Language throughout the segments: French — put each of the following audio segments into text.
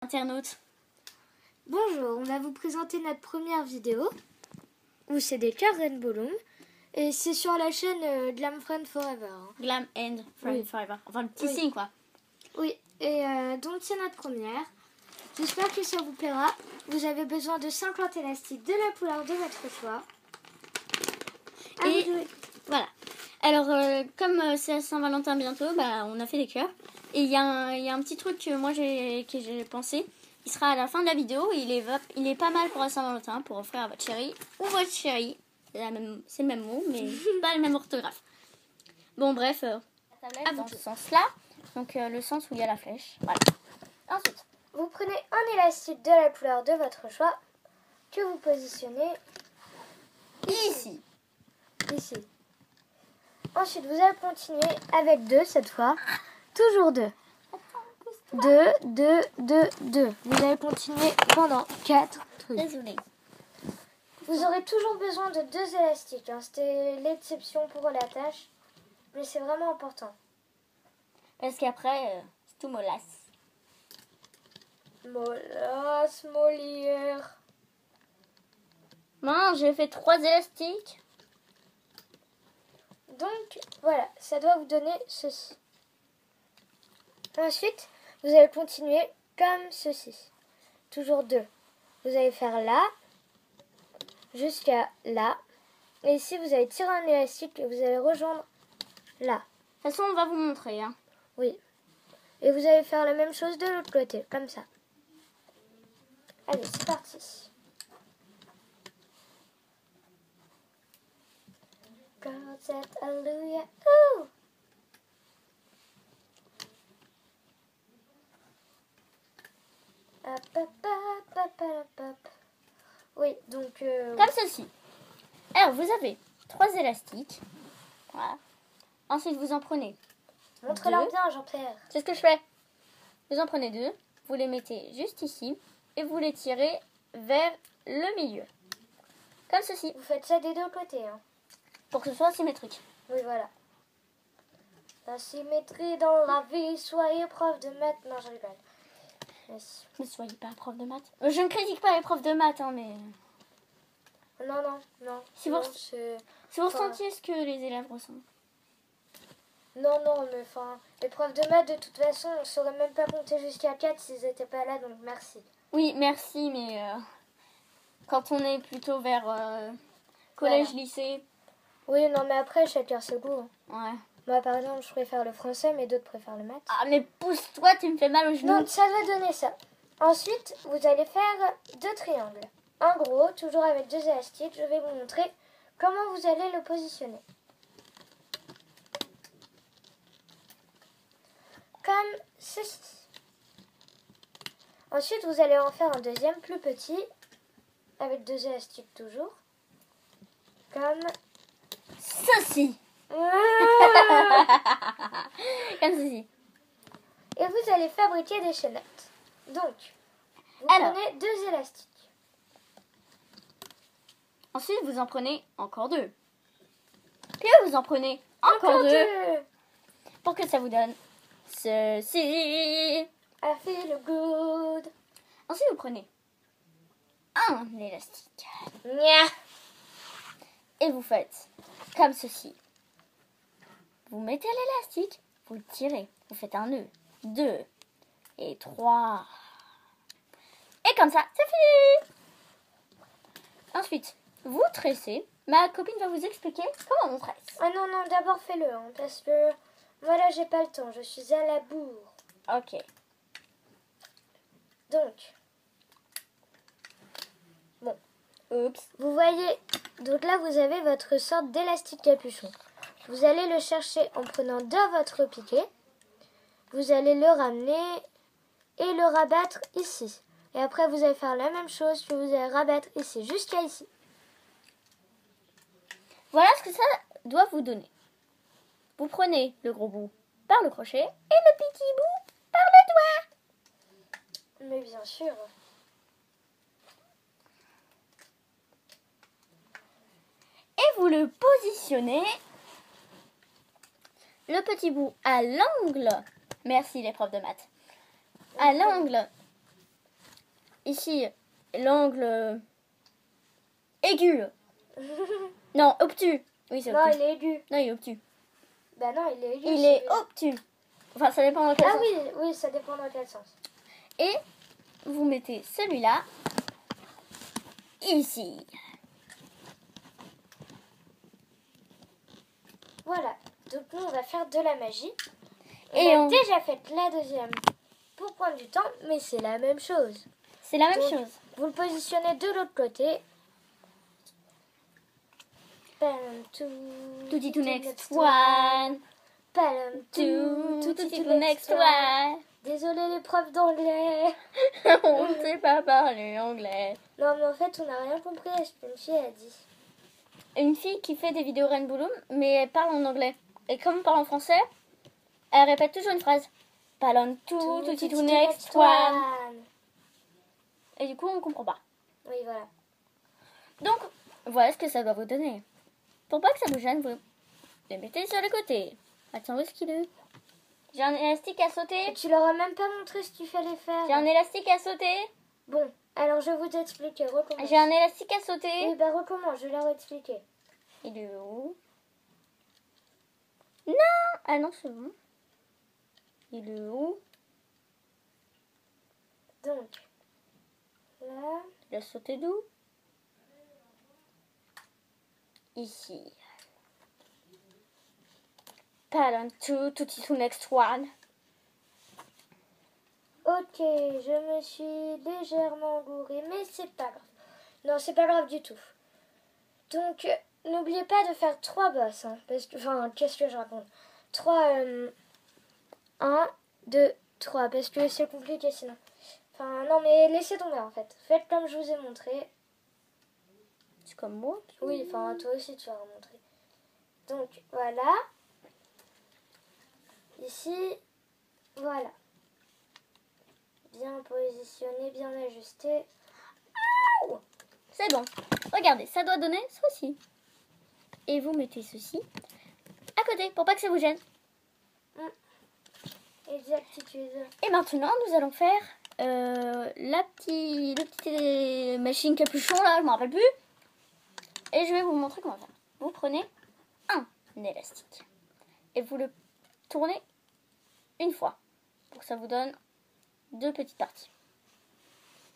Internautes. Bonjour, on va vous présenter notre première vidéo où c'est des cœurs Rainbow Loom et c'est sur la chaîne Glam Friend Forever. Glam and Friend Forever. Enfin le petit signe quoi. Oui, et donc c'est notre première. J'espère que ça vous plaira. Vous avez besoin de 50 élastiques de la couleur de votre choix. Et voilà. Alors comme c'est à Saint-Valentin bientôt, bah, on a fait des cœurs. Et il y a un petit truc que moi j'ai pensé. Il sera à la fin de la vidéo. Il est pas mal pour la Saint-Valentin, pour offrir à votre chérie ou votre chérie. C'est le même mot, mais pas le même orthographe. Bon bref, dans ce sens-là. Donc le sens où il y a la flèche. Voilà. Ensuite, vous prenez un élastique de la couleur de votre choix que vous positionnez ici. Ensuite, vous allez continuer avec 2 cette fois. Toujours 2. 2, 2, 2, 2. Vous allez continuer pendant 4 trucs. Désolée. Vous aurez toujours besoin de 2 élastiques. Hein. C'était l'exception pour la tâche. Mais c'est vraiment important. Parce qu'après, c'est tout molasse. Molasse, Molière. Non, j'ai fait 3 élastiques. Donc, voilà, ça doit vous donner ceci. Ensuite, vous allez continuer comme ceci. Toujours 2. Vous allez faire là, jusqu'à là. Et ici, vous allez tirer un élastique et vous allez rejoindre là. De toute façon, on va vous montrer. Hein. Oui. Et vous allez faire la même chose de l'autre côté, comme ça. Allez, c'est parti. God said hallelujah. Ouh! Hop, hop, hop, hop, hop, hop. Oui, donc... Comme ceci. Alors, vous avez 3 élastiques. Voilà. Ensuite, vous en prenez. Montre-leur bien, Jean-Pierre. C'est ce que je fais. Vous en prenez 2. Vous les mettez juste ici. Et vous les tirez vers le milieu. Comme ceci. Vous faites ça des deux côtés. Hein. Pour que ce soit symétrique. Oui, voilà. La symétrie dans la vie, soyez prof de maths. Non, je rigole. Merci. Ne soyez pas prof de maths. Je ne critique pas les profs de maths, hein, mais... Non. Si vous ressentiez ce que les élèves ressentent. Non, mais enfin, les profs de maths, de toute façon, on ne saurait même pas compter jusqu'à 4 s'ils n'étaient pas là, donc merci. Oui, merci, mais quand on est plutôt vers collège, lycée... Oui, non, mais après, chacun ses goûts. Ouais. Moi, par exemple, je préfère le français, mais d'autres préfèrent le maths. Ah, mais pousse-toi, tu me fais mal aux genoux. Donc, ça va donner ça. Ensuite, vous allez faire 2 triangles. Un gros, toujours avec 2 élastiques. Je vais vous montrer comment vous allez le positionner. Comme ceci. Ensuite, vous allez en faire un deuxième plus petit, avec 2 élastiques toujours. Comme ceci. Comme ceci. Et vous allez fabriquer des chaînettes. Donc, vous prenez 2 élastiques. Ensuite, vous en prenez encore 2. Puis vous en prenez encore 2. Pour que ça vous donne ceci. I feel good. Ensuite, vous prenez un élastique. Nya. Et vous faites comme ceci. Vous mettez l'élastique, vous le tirez. Vous faites un nœud, 2 et 3. Et comme ça, c'est fini. Ensuite, vous tressez. Ma copine va vous expliquer comment on tresse. Ah non, d'abord fais-le, hein, parce que moi là, j'ai pas le temps. Je suis à la bourre. Ok. Donc, bon. Oups. Vous voyez, donc là, vous avez votre sorte d'élastique capuchon. Vous allez le chercher en prenant de votre piquet. Vous allez le ramener et le rabattre ici. Et après, vous allez faire la même chose que vous allez rabattre ici, jusqu'à ici. Voilà ce que ça doit vous donner. Vous prenez le gros bout par le crochet et le petit bout par le doigt. Mais bien sûr. Et vous le positionnez le petit bout à l'angle. Merci les profs de maths. À l'angle ici l'angle aigu. Non, obtus. Oui, c'est Non, obtus. il est aigu. Non, il est obtus. Bah non, il est aigu. Il est obtus. Enfin, ça dépend dans quel Ah sens. oui, ça dépend dans quel sens. Et vous mettez celui-là ici. Voilà. Donc nous, on va faire de la magie. Et On a déjà fait la deuxième pour prendre du temps, mais c'est la même chose. C'est la même Donc, chose. Vous le positionnez de l'autre côté. Tutti to next one. Tutti to next one. Désolé les profs d'anglais. On ne sait pas parler anglais. Non mais en fait on n'a rien compris à ce qu'une fille a dit. Une fille qui fait des vidéos Rainbow Loom, mais elle parle en anglais. Et comme on parle en français, elle répète toujours une phrase. Parlons tutti to next one. Et du coup on comprend pas. Oui voilà. Donc voilà ce que ça doit vous donner. Pour pas que ça vous gêne, vous les mettez sur le côté. Attends, où est-ce qu'il est? J'ai un élastique à sauter. Tu leur as même pas montré ce qu'il fallait faire. J'ai un élastique à sauter. Bon, alors je vous explique. Recommence. J'ai un élastique à sauter. Oui, bah recommence, je leur ai expliqué. Il est où? Non! Ah non, c'est bon. Il est où? Donc, là. Il a sauté d'où? Ici. Parlons tutti to next one. Ok, je me suis légèrement gourée, mais c'est pas grave. Non, c'est pas grave du tout. Donc, n'oubliez pas de faire 3 bosses. Hein, parce que, enfin, qu'est-ce que je raconte? 3, 1, 2, 3. Parce que c'est compliqué sinon. Enfin, non, mais laissez tomber en fait. Faites comme je vous ai montré. C'est comme moi? Oui, enfin, toi aussi tu vas remontrer. Donc, voilà. Ici, voilà. Bien positionné, bien ajusté. C'est bon. Regardez, ça doit donner ceci. Et vous mettez ceci à côté pour pas que ça vous gêne. Exactitude. Et maintenant, nous allons faire le petit machine capuchon là, je m'en rappelle plus. Et je vais vous montrer comment faire. Vous prenez un élastique et vous le tournez une fois pour que ça vous donne 2 petites parties.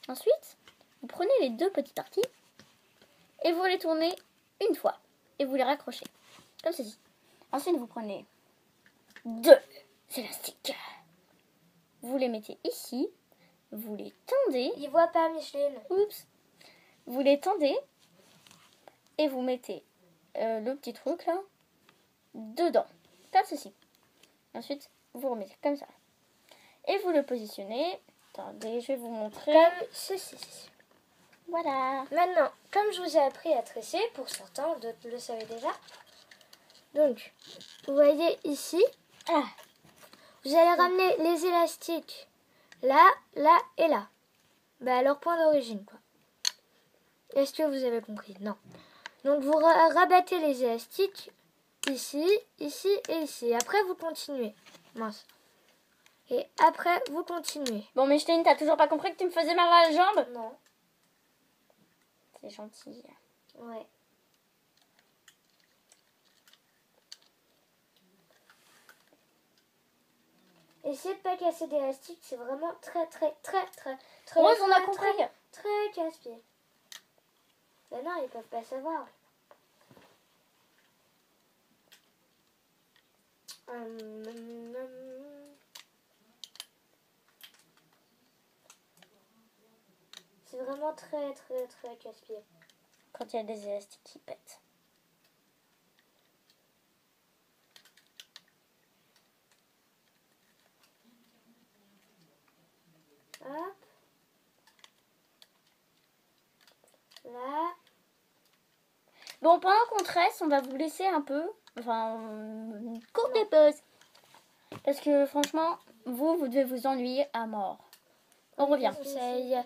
Ensuite, vous prenez les 2 petites parties et vous les tournez une fois et vous les raccrochez comme ceci. Ensuite, vous prenez 2 élastiques. Vous les mettez ici, vous les tendez. Il voit pas, Micheline. Oups. Vous les tendez et vous mettez le petit truc là dedans, comme ceci. Ensuite, vous remettez comme ça. Et vous le positionnez. Attendez, je vais vous montrer. Comme ceci. Voilà. Maintenant, comme je vous ai appris à tresser, pour certains, d'autres le savaient déjà. Donc, vous voyez ici, Ah, vous allez ramener les élastiques là, là et là. Bah, à leur point d'origine, quoi. Est-ce que vous avez compris? Non. Donc, vous rabattez les élastiques ici, ici et ici. Après, vous continuez. Mince. Et après, vous continuez. bon, mais Micheline, t'as toujours pas compris que tu me faisais mal à la jambe? Non. C'est gentil. Ouais. Essayez de pas casser d'élastique, c'est vraiment très Rose, on a compris. Très casse-pied. Ben non, ils peuvent pas savoir. C'est vraiment très casse-pied. Quand il y a des élastiques qui pètent. Hop. Là. Bon, pendant qu'on tresse, on va vous laisser un peu, enfin, une courte pause. Parce que franchement, vous devez vous ennuyer à mort. On revient. Conseil.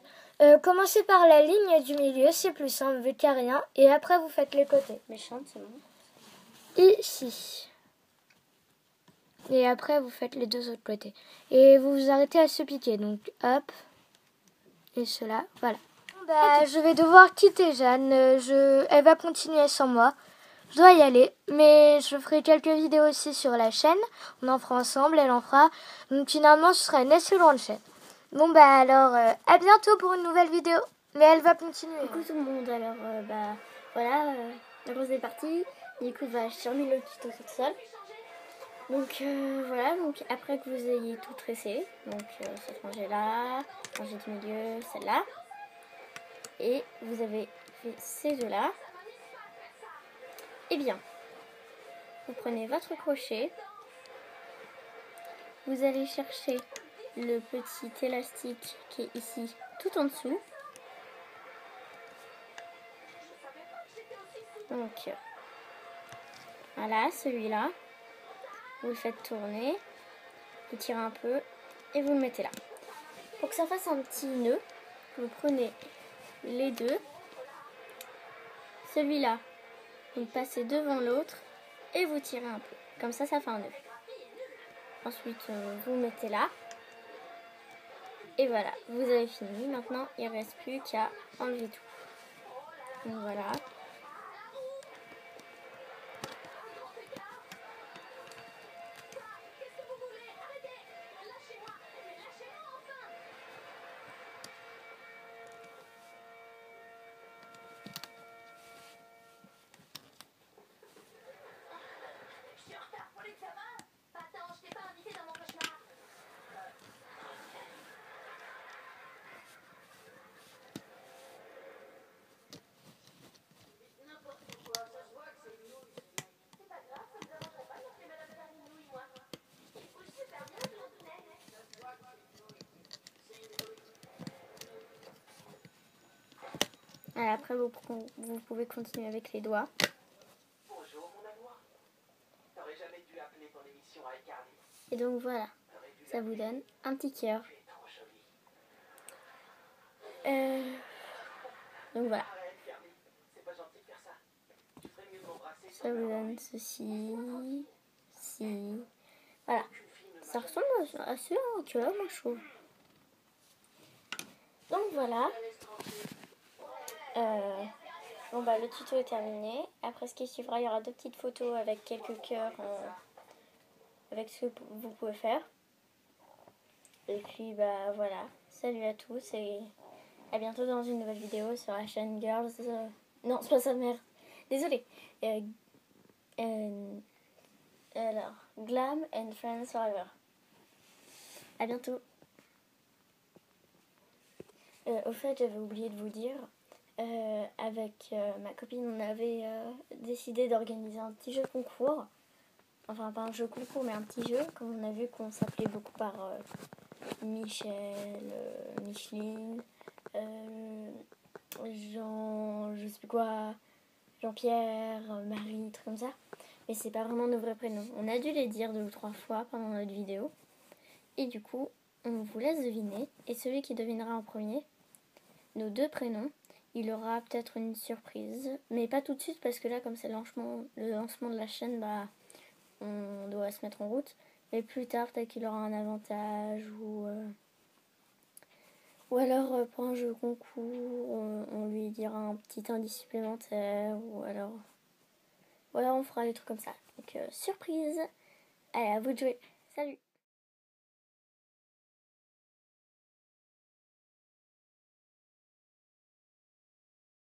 Commencez par la ligne du milieu, c'est plus simple vu qu'il n'y a rien. Et après, vous faites les côtés. Méchante, c'est bon. Ici. Et après, vous faites les 2 autres côtés. Et vous vous arrêtez à ce piqué. Donc, hop. et cela, voilà. Je vais devoir quitter Jeanne, elle va continuer sans moi. Je dois y aller, mais je ferai quelques vidéos aussi sur la chaîne. On en fera ensemble, elle en fera. Donc finalement, ce sera une excellente chaîne. Bon alors, à bientôt pour une nouvelle vidéo. Mais elle va continuer. Coucou tout le monde, alors voilà, la rose est partie. Du coup, je termine le tuto toute seule. Donc voilà, donc après que vous ayez tout tressé, donc cette rangée là, rangée du milieu, celle-là, et vous avez fait ces deux là, et bien, vous prenez votre crochet, vous allez chercher le petit élastique qui est ici tout en dessous. Donc voilà, celui-là, vous le faites tourner, vous tirez un peu et vous le mettez là. Pour que ça fasse un petit nœud, vous prenez les deux, celui-là, vous le passez devant l'autre et vous tirez un peu. Comme ça, ça fait un nœud. Ensuite, vous le mettez là. Et voilà, vous avez fini. Maintenant, il ne reste plus qu'à enlever tout. Donc voilà. Et après, vous pouvez continuer avec les doigts. Bonjour mon amour. T'aurais jamais dû appeler ton émission à iCarly. Et donc voilà, ça vous donne un petit cœur. Tu es trop jolie. Donc voilà, Arrête, Carly. C'est pas gentil de faire ça. Tu ferais mieux de m'embrasser. ça vous donne ceci, ci. Voilà, ça ressemble assez à un cœur, moi je trouve. Donc voilà. Bon le tuto est terminé. Après ce qui suivra, il y aura deux petites photos avec quelques cœurs avec ce que vous pouvez faire. Et puis voilà, salut à tous et à bientôt dans une nouvelle vidéo sur la chaîne Girls. Non, c'est pas ça, merde. Désolée. Alors, Glam and Friends Forever. À bientôt. Au fait, j'avais oublié de vous dire. Avec ma copine, on avait décidé d'organiser un petit jeu concours. Enfin, pas un jeu concours, mais un petit jeu. Comme on a vu qu'on s'appelait beaucoup par Michel, Micheline, Jean, je sais plus quoi, Jean-Pierre, Marie, trucs comme ça. Mais c'est pas vraiment nos vrais prénoms. On a dû les dire 2 ou 3 fois pendant notre vidéo. Et du coup, on vous laisse deviner. Et celui qui devinera en premier nos 2 prénoms, il aura peut-être une surprise, mais pas tout de suite parce que là, comme c'est le lancement de la chaîne, on doit se mettre en route. Mais plus tard, peut-être qu'il aura un avantage ou alors pour un jeu concours, on lui dira un petit indice supplémentaire ou alors on fera des trucs comme ça. Donc surprise, allez à vous de jouer. Salut.